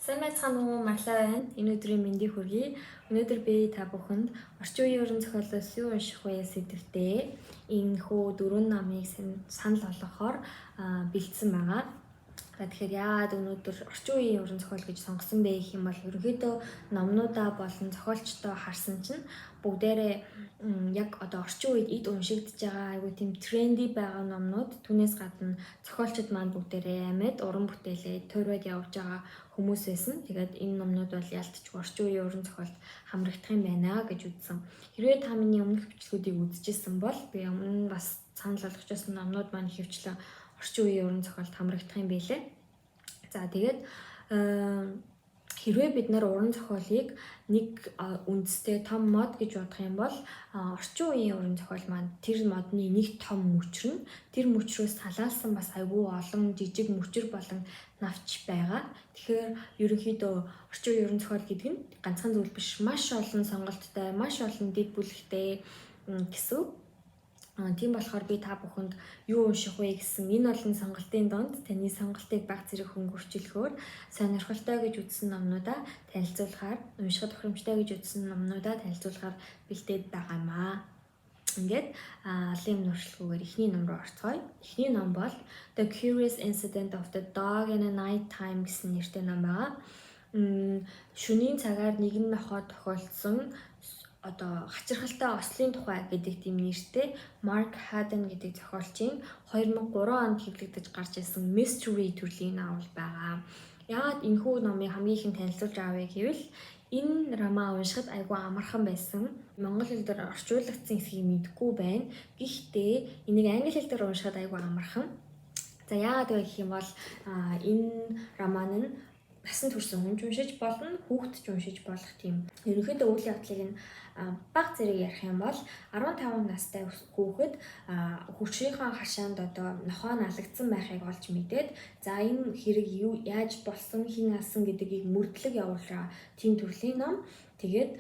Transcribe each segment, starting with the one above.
Сайн байцгаана уу, Марлаа байна. Энэ өдрийн мэндийг хүргэе. Өнөөдөр би та бүхэнд орчин үеийн уран зохиолоос юу унших вэ сэдвтэй энэхүү дөрвөн номыг санал болгохоор бэлдсэн байгаа. Тэгэхээр яагаад өнөөдөр орчин үеийн уран зохиол гэж сонгосон бэ гэх юм бол ерөнхийдөө номнуудаа болон зохиолчдоо харсан чинь бүгдээрээ яг одоо орчин үед эд уншигдж байгаа айгүй тийм тренди байгаа номнууд, түүнээс гадна зохиолчид маань бүгдээрээ амьд уран бүтээлээ туйраад явж байгаа хүмүүс байсан. Тэгээд энэ номнууд бол ялтчгүй орчин үеийн уран зохиолд хамрагдах юм байна гэж үзсэн. Хэрвээ та миний өмнөх бичлэгүүдийг үзчихсэн бол би өмнө бас санал болгож байсан номнууд маань хөвчлэн орчин үеийн уран зохиолд хамрагдах юм байлээ. За тэгээд хэрвээ бид нар уран зохиолыг нэг үндэстэй том мод гэж бодох юм бол орчин үеийн уран зохиол маань тэр модны нэг том мөчр нь тэр мөчрөөс салаалсан бас айгүй олон жижиг мөчр болон навч байгаа. Тэгэхээр ерөнхийдөө орчин үеийн уран зохиол гэдэг нь ганцхан зүйл биш, маш олон сонголттой, маш олон дэд бүлэгтэй гэсэн. Тийм болохоор би та бүхэнд юу унших вэ гэсэн энэ олон сонголтын донд таны сонголтыг баг зэрэг хөнгөрчлөхөөр сонирхолтой гэж үзсэн номнуудаа танилцуулахаар, уншихад тохиромжтой гэж үзсэн номнуудаа танилцуулахаар бэлдээд байгаамаа. Ингээд алын нуршилгүйгээр эхний ном руу орцгоё. Эхний ном бол The Curious Incident of the Dog in a Night Time гэсэн нэртэй ном байгаа. Шөнийн цагаар нэгэн нохой тохиолдсон одоо хачирхалтай ослын тухай гэдэг тийм нэртэй Марк Хаден гэдэг зохиолчийн 2003 онд хэвлэгдэж гарч ирсэн Mystery төрлийн новел байгаа. Яагаад энэхүү номыг хамгийн ихэнд танилцуулж авъя гэвэл энэ ромаа уншихад айгүй амархан байсан. Монгол хэл дээр орчуулагдсан эсхийг мэдэхгүй байна. Гэхдээ энийг англи хэл дээр уншихад айгүй амархан. За яагаад вэ гэх юм бол энэ роман нь насан туршсан хүн уншиж болно, хүүхэд ч уншиж болох тийм. Ерөнхийдөө үйл явдлыг нь баг зэрэг ярих юм бол 15 настай хүүхэд хурцынхаа хашаанд одоо нохоо налагдсан байхыг олж мэдээд за энэ хэрэг юу яаж болсон, хэн алсан гэдгийг мөрдлөг явуулж байгаа тийм төрлийн ном. Тэгээд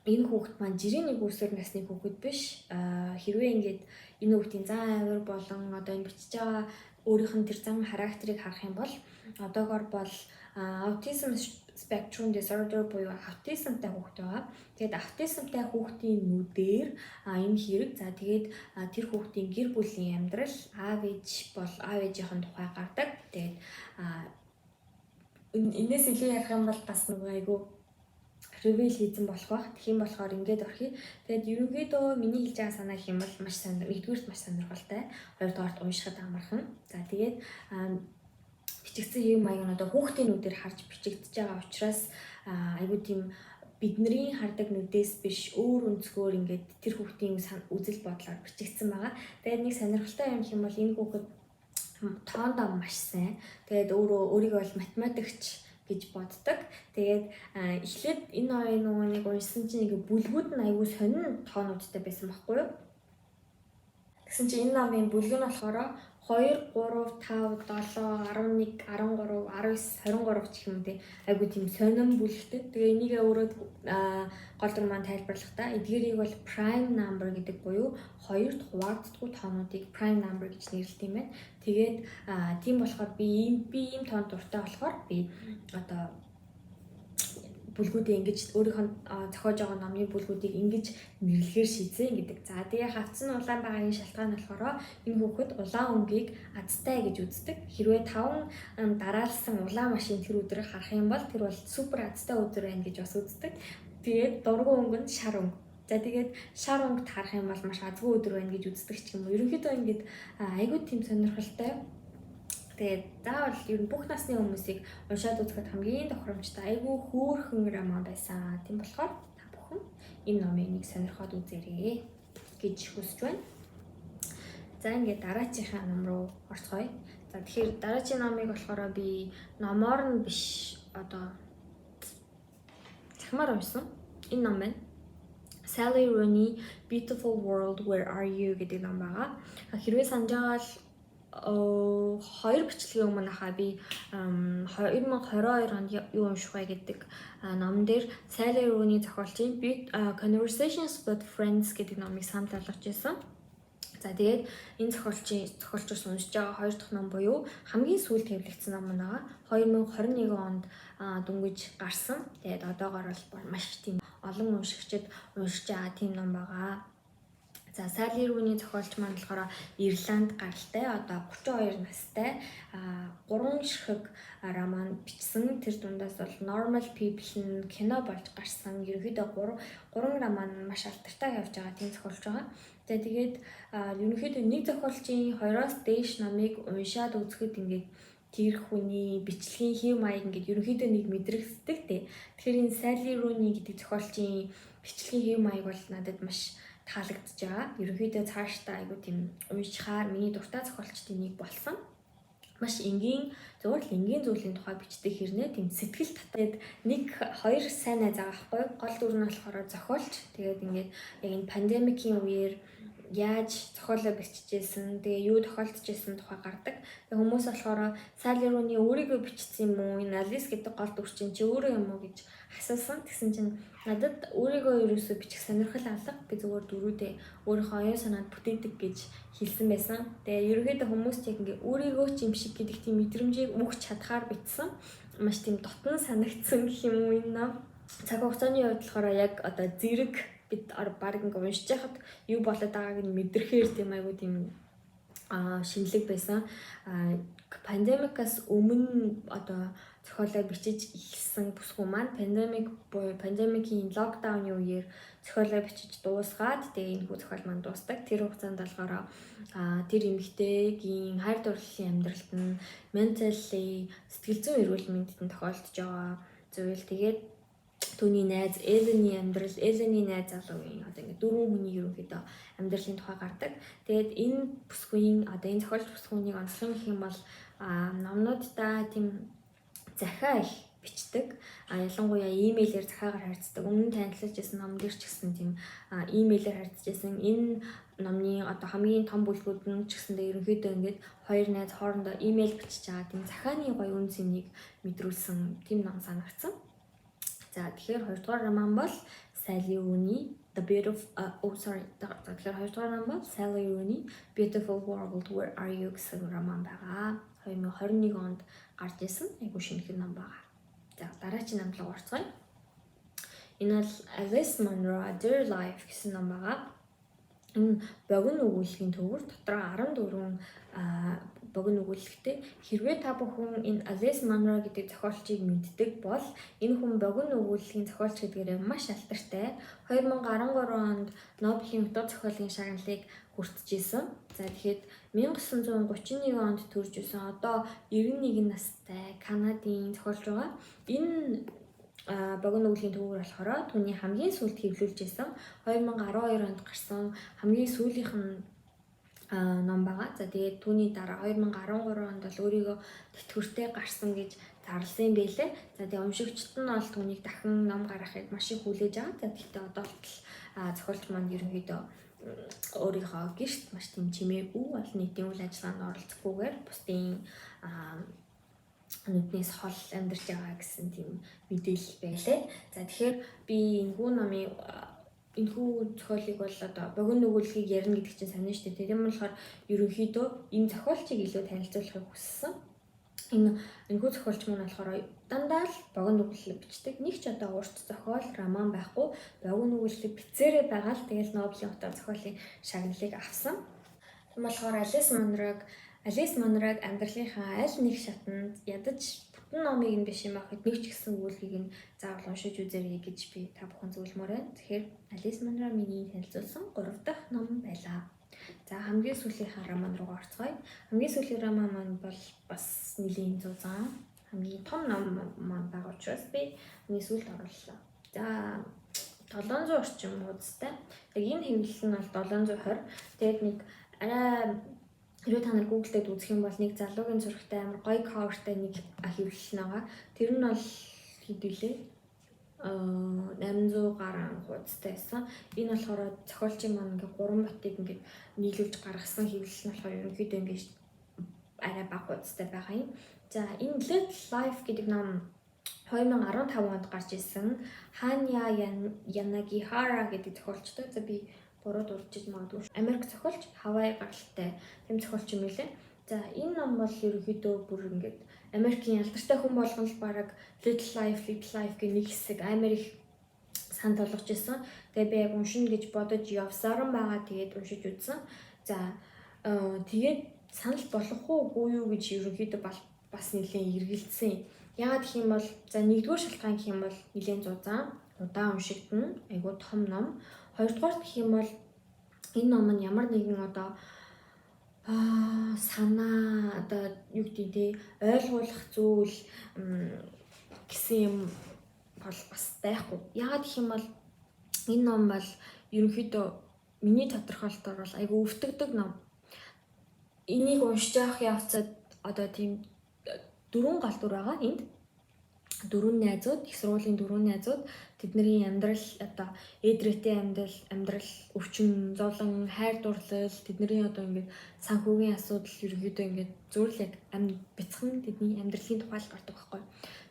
энэ хүүхэд маань жирийн нэг үсэр насны хүүхэд биш. Хэрвээ ингээд энэ хүүхдийн зан авир болон одоо энэ бичиж байгаа өөрийнх нь тэр зан характерыг харах юм бол одоогоор бол autism spectrum disorder буюу аутизмтай хүүхэд байгаа. Тэгээд аутизмтай хүүхдийн нүдээр энэ хэрэг за тэгээд тэр хүүхдийн гэр бүлийн амьдрал аав ээжийнхэн тухай гардаг. Тэгээд энэс илүү ярих юм бол бас нөгөө айгу reveal хийсэн болох байх. Тэгхийн болохоор ингээд орхи. Тэгээд ерөнхийдөө миний хэлж байгаа санаа гэх юм бол маш нэгдүгээрт маш сонирхолтой, хоёрдугаарт уншихад амархан. За тэгээд бичигдсэн хэв маяг нь одоо хүүхдийн нүдээр харж бичигдэж байгаа учраас айгуу тийм бидний хардаг нүдээс биш өөр өнцгөр ингээд тэр хүүхдийн үзэл бодлоор бичигдсэн байгаа. Тэгээд нэг сонирхолтой юм хэм бол энэ хүүхэд тоондоо маш сайн. Тэгээд өөрийгөө бол математикч гэж боддог. Тэгээд эхлээд энэ хоёрын нөгөө нэг уншсан чинь ингээ бүлгүүд нь айгүй сонин тоонуудтай байсан байхгүй юу? Тэгсэн чинь энэ номын бүлэг нь болохоор 2, 3, 5, 7, 11, 13, 19, 23 гэх юм тий. Айгүй тийм сонин бүлэгтэй. Тэгээ энийгээ өөрөө голдор маань тайлбарлахдаа эдгээрийг бол prime number гэдэг буюу хоёрт хуваагддаггүй тоонуудыг prime number гэж нэрлэдэг юм байна. Тэгээд тийм болохоор би ийм тоон дуртай болохоор би одоо бүлгүүдээ ингэж өөрийнхөө зохиож байгаа номны бүлгүүдийг ингэж нэрлэхээр шийдсэн гэдэг. За тэгээ хавцсан улаан багагийн шалтгаан нь болохоор энэ хүүхэд улаан өнгийг азтай гэж үздэг. Хэрвээ 5 дараалсан улаан машин тэр өдрийг харах юм бол тэр бол супер азтай өдөр байна гэж бас үздэг. Тэгээд дургуй өнгө нь шар өнгө. За тэгээд шар өнгөд харах юм бол маш азгүй өдөр байна гэж үздэг ч юм уу. Ерөнхийдөө ингэж айгүй тийм сонирхолтой. Тэгээд заавал ер нь бүх насны хүмүүсийг уншаад үзэхэд хамгийн тохиромжтой айгүй хөөрхөн роман байсан. Тийм болохоор та бүхэн энэ номыг нэг сонирхоод үзээрэй гэж хүсэж байна. За ингээд дараачихын ном руу орцгоё. За тэгэхээр дараагийн номыг болохоор би номоор нь биш одоо захимаар уншсан. Энэ ном байна. Sally Rooney Beautiful World Where Are You гэдэг ном байгаа. Хэрвээ санаж байгаа бол хоёр бичлэгийн өмнө хаа би 2022 онд юу унших вэ гэдэг номон дээр Sally Rooney зохиолчийн Conversations with Friends гэдэг номыг санал болгож байсан. За тэгээд энэ зохиолчоос уншиж байгаа хоёр дахь ном буюу хамгийн сүүлд хэвлэгдсэн ном байгаа. 2021 онд дүнгиж гарсан. Тэгээд одоогоор бол маш тийм олон уншигчид уншиж байгаа тийм ном байгаа. За Sally Rooney зохиолч маань болохоор Ирланд гаралтай, одоо 32 настай 3 ширхэг роман бичсэн. Тэр дундаас бол Normal People нь кино болж гарсан. Ерөнхийдөө 3 роман маш алдартай явж байгаа тийм зохиолч байгаа. За тэгээд ерөнхийдөө нэг зохиолчийн 2-оос дээш номыг уншаад үзэхэд ингээд тэр хүний бичлэгийн хэв маяг ингээд ерөнхийдөө нэг мэдрэгддэг те. Тэгэхээр энэ Sally Rooney гэдэг зохиолчийн бичлэгийн хэв маяг бол надад маш таалагдж байгаа. Ерөнхийдөө цаашдаа айгуу тийм уншихаар миний дуртай зохиолчдын нэг болсон. Маш энгийн зөвхөн л энгийн зүйлийн тухай бичдэг хэрнээ тийм сэтгэл татаад нэг хоёр сайн найз байгаа байхгүй. Гол дүр нь болохоор зохиолч. Тэгээд ингээд яг энэ пандемикийн үеэр яаж зохиолоо биччихсэн, тэгээ юу тохиолдчихсэн тухай гардаг. Тэгээ хүмүүс болохоор Sally Rooney өөрийгөө бичсэн юм уу? Энэ Alice гэдэг гол дүр чинь чи өөрөө юм уу гэж асуусан. Тэгсэн чинь надад өөрийгөө ерөөсөө бичих сонирхол алга. Би зүгээр дөрүүдээ өөрийнхөө оюун санаанд бүтээдэг гэж хэлсэн байсан. Тэгээ ерөөхдөө хүмүүс яг ингээ өөрийгөө ч юм шиг гэдэг тийм мэдрэмжийг өгч чадхаар бичсэн. Маш тийм дотн санагдсан гэх юм уу энэ ном. Цаг хугацааны хувьд болохоор яг одоо зэрэг бид баг ингээ уншиж байхад юу болоод байгааг нь мэдрэхээр тийм айгуу тийм шинэлэг байсан. Пандемикаас өмнө одоо зохиолоо бичиж эхэлсэн бүсгүй маань пандемикийн локдауны үеэр зохиолоо бичиж дуусгаад тэгээ энэ хүү зохиол маань дуустдаг. Тэр хугацаанд болохоор тэр эмэгтэйгийн хайр дурлалын амьдралд нь mentally сэтгэл зүйн эрүүл мэндэд тохиолдож байгаа зүйл. Тэгээд түүний найз Элений найз залуугийн одоо ингээд дөрвөн хүний ерөнхийдөө амьдралын тухай гардаг. Тэгээд энэ бүсгүйн одоо энэ зохиолч бүсгүйнийг онцлог гэх юм бол номнуудаа тийм захиа их бичдэг. Ялангуяа имэйлээр захиагаар харьцдаг. Өмнө нь танилцуулж байсан ном дээр ч гэсэн тийм имэйлээр харьцаж байсан. Энэ номны одоо хамгийн том бүлгүүд нь ч гэсэндээ ерөнхийдөө ингээд хоёр найз хоорондоо имэйл бичиж байгаа тийм захианы гоё үн цэнийг мэдрүүлсэн тийм ном санагдсан. За тэгэхээр хоёрдугаар роман бол Sally Rooney тэгэхээр хоёрдугаар роман бол Sally Rooney Beautiful World Where Are You гэсэн роман байгаа. 2021 онд гарч ирсэн. Айгуу шинэхэн ном байгаа. За дараагийн ном руу орцгоё. Энэ бол Alice Munro Dear Life гэсэн ном байгаа. Энэ богино өгүүлбэрийн төвөр дотроо 14 богино өгүүлбэртэй. Хэрвээ та бүхэн энэ Alice Munro гэдэг зохиолчийг мэддэг бол энэ хүн богино өгүүлбэрийн зохиолч гэдгээрээ маш алдартай. 2013 онд Нобелийн өдөр зохиолын шагналыг хүртэж исэн. За тэгэхэд 1931 онд төрж исэн. Одоо 91 настай Канадын зохиолч байгаа. Энэ богино өгүүлбэрийн төвөр болохоор түүний хамгийн сүүлд хэвлүүлж исэн 2012 онд гарсан хамгийн сүүлийнх нь ном байгаа. За тэгээд түүний дараа 2013 онд бол өөрийгөө тэтгэвртэй гарсан гэж зарласан юм байлээ. За тэгээд уншигчид нь бол түүнийг дахин ном гаргахыг маш их хүлээж байгаа. За гэхдээ одоо л зохиолч маань ерөнхийдөө өөрийнхөө гэрт маш тийм чимээгүй бол нийтийн үйл ажиллагаанд оролцохгүйгээр бусдын нүднээс хол амьдарч байгаа гэсэн тийм мэдээлэл байлаа. За тэгэхээр би энэхүү зохиолыг бол одоо богино өгүүлбэрийг ярина гэдэг чинь санаа шүү дээ. Тийм болохоор ерөнхийдөө энэ зохиолчийг илүү танилцуулахыг хүссэн. Энэхүү зохиолч маань болохоор дандаа л богино өгүүлбэр бичдэг. Нэг ч одоо урт зохиол, роман байхгүй. Богино өгүүлбэр бичсээрээ байгаа л тэгэл Нобелийн өдөр зохиолын шагналыг авсан. Тийм болохоор Alice Munro-г амьдралынхаа аль нэг шатанд ядаж бүтэн номыг нь биш юм ахад нэг ч гэсэн өгүүлбэрийг нь заавал уншиж үзээрэй гэж би та бүхэн зөвлөмөр байна. Тэгэхээр Alice Munro миний танилцуулсан 3 дахь ном байлаа. За хамгийн сүүлийнхаа роман руу орцгоё. Хамгийн сүүлийн роман маань бол бас нэлийн зузаан. Хамгийн том ном маань байгаа учраас би миний сүүлд орууллаа. За 700 орчим хуудастай. Яг энэ хэвлэл нь бол 720. Тэгээд нэг арай хэрвээ та нар Google-д үзэх юм бол нэг залуугийн зурагтай амар гоё cover-тай нэг хэвлэл байгаа. Тэр нь бол хэд вүлээ? 800 гаруй хуудастай байсан. Энэ болохоор зохиолчийн маань ингээ 3 ботыг ингээ нийлүүлж гаргасан хэвлэл нь болохоор ерөнхийдөө ингээ арай бага хуудастай байгаа юм. За энэ Let Life гэдэг ном 2015 онд гарч ирсэн. Hanya Yanagihara гэдэг зохиолчтой. За би 3 дурчиж магадгүй. Америк зохиолч Хавай гаралтай тэм зохиолч юм лээ. За энэ ном бол ерөнхийдөө бүр ингээд Америкийн алдартай хүн болгон л бараг Little Life гэх нэг хэсэг амар их санал болгож ирсэн. Тэгээ би яг уншина гэж бодож явсаран байгаа. Тэгээд уншиж үзсэн. За тэгээд санал болох уугүй юу гэж ерөнхийдөө бас нэлээд эргэлзсэн. Яагаад гэх юм бол за нэгдүгээр шалтгаан гэх юм бол нэлээд зузаан удаан уншигдана. Айгуу том ном. Хоёрдугаар гэх юм бол энэ ном нь ямар нэгэн одоо санаа одоо юу гэдэг те ойлгуулах зүйл гэсэн юм бол бас байхгүй. Яагаад гэх юм бол энэ ном бол ерөнхийдөө миний тодорхойлолтоор бол айгүй өвтгдөг ном. Энийг уншиж явах явцад одоо тийм 4 галдуур байгаа энд. 4 найзууд, их сургуулийн 4 найзууд тэдний амьдрал одоо эдрэттэй амьдрал өвчин, зовлон, хайр дурлал тэдний одоо ингээд санхүүгийн асуудал ерөөдөө ингээд зөвл яг бяцхан тэдний амьдралын тухай л гардаг байхгүй.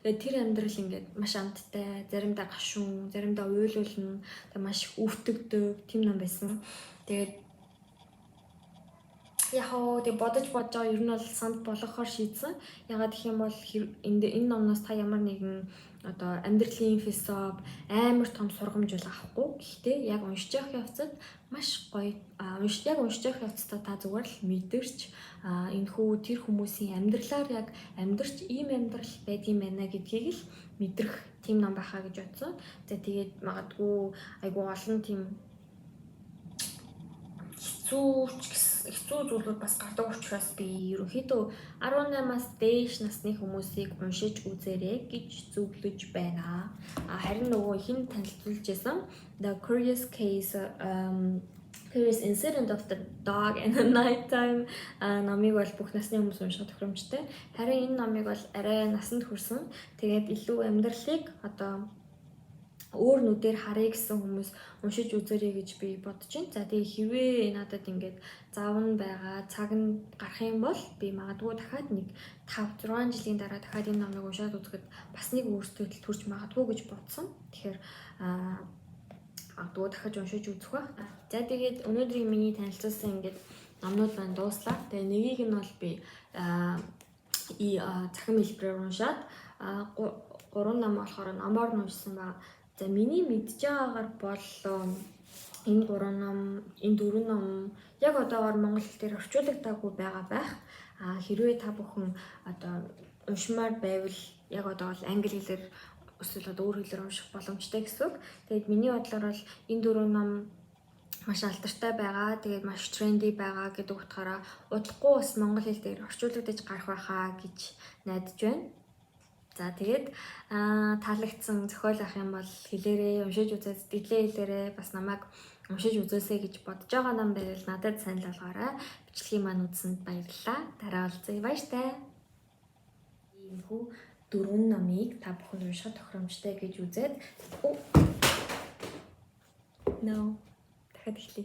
Тэгээд тэр амьдрал ингээд маш амттай, заримдаа гашуун, заримдаа уйлуулна, тэгээд маш өвтгдөг тийм ном байсан. Тэгээд тэг бодож байгаа ер нь бол санд болгохоор шийдсэн. Ягаад гэх юм бол энэ номноос та ямар нэгэн одоо амьдралын философи амар том сургамж бол авахгүй. Гэхдээ яг уншиж явах явцад маш гоё яг уншиж явах явцдаа та зүгээр л мэдэрч энэхүү тэр хүмүүсийн амьдралаар яг амьдарч ийм амьдрал байдгийм байна гэдгийг л мэдрэх тийм ном байхаа гэж бодсон. За тэгээд магадгүй айгу олон тийм хэцүү зүйлүүд бас гардаг учраас би ерөнхийдөө 18-аас дээш насны хүмүүсийг уншиж үзээрэй гэж зөвлөж байна. Харин нөгөө ихэнд танилцуулж байсан The Curious Incident of the Dog in the Nighttime номыг бол бүх насны хүмүүс унших тохиромжтой. Харин энэ номыг бол арай насанд хүрсэн. Тэгээд илүү амьдралыг одоо өөр нүдээр харъя гэсэн хүмүүс уншиж үзээрэй гэж би бодож байна. За тэгээ хэрвээ надад ингээд заавн байгаа, цаг нь гарах юм бол би магадгүй дахиад нэг 5-6 жилийн дараа дахиад энэ номыг уншаад үзэхэд бас нэг өөртөө төрж магадгүй гэж бодсон. Тэгэхээр магадгүй дахиж уншиж үзэх ба. За тэгээд өнөөдрийн миний танилцуулсан ингээд номнууд маань дууслаа. Тэгээ нэгийг нь бол би захин хэлбэрээр уншаад 3 ном болохоор номоор нь уншсан ба. За миний мэдж байгаагаар бол энэ 3 ном, энэ 4 ном яг одоогоор монгол хэл дээр орчуулагдаагүй байгаа байх. Хэрвээ та бүхэн одоо уншмаар байвал яг одоо бол англи хэлээр эсвэл өөр хэлээр унших боломжтой гэсэн үг. Тэгээд миний бодлоор бол энэ 4 ном маш алдартай байгаа. Тэгээд маш тренди байгаа гэдэг утгаараа удахгүй бас монгол хэл дээр орчуулагдаж гарах байхаа гэж найдаж байна. За тэгээд таалагдсан зохиол ах юм бол хэлээрээ уншиж үзээд сэтгэлээ хэлээрээ бас намайг уншиж үзөөсэй гэж бодож байгаа ном байвал надад санал болгоорой. Бичлэгийн маань үзсэнд баярлалаа. Дараа уулзъя. Баяртай. Иймэрхүү 4 номыг та бүхэнд унших тохиромжтой гэж үзээд дахиад эхлэе.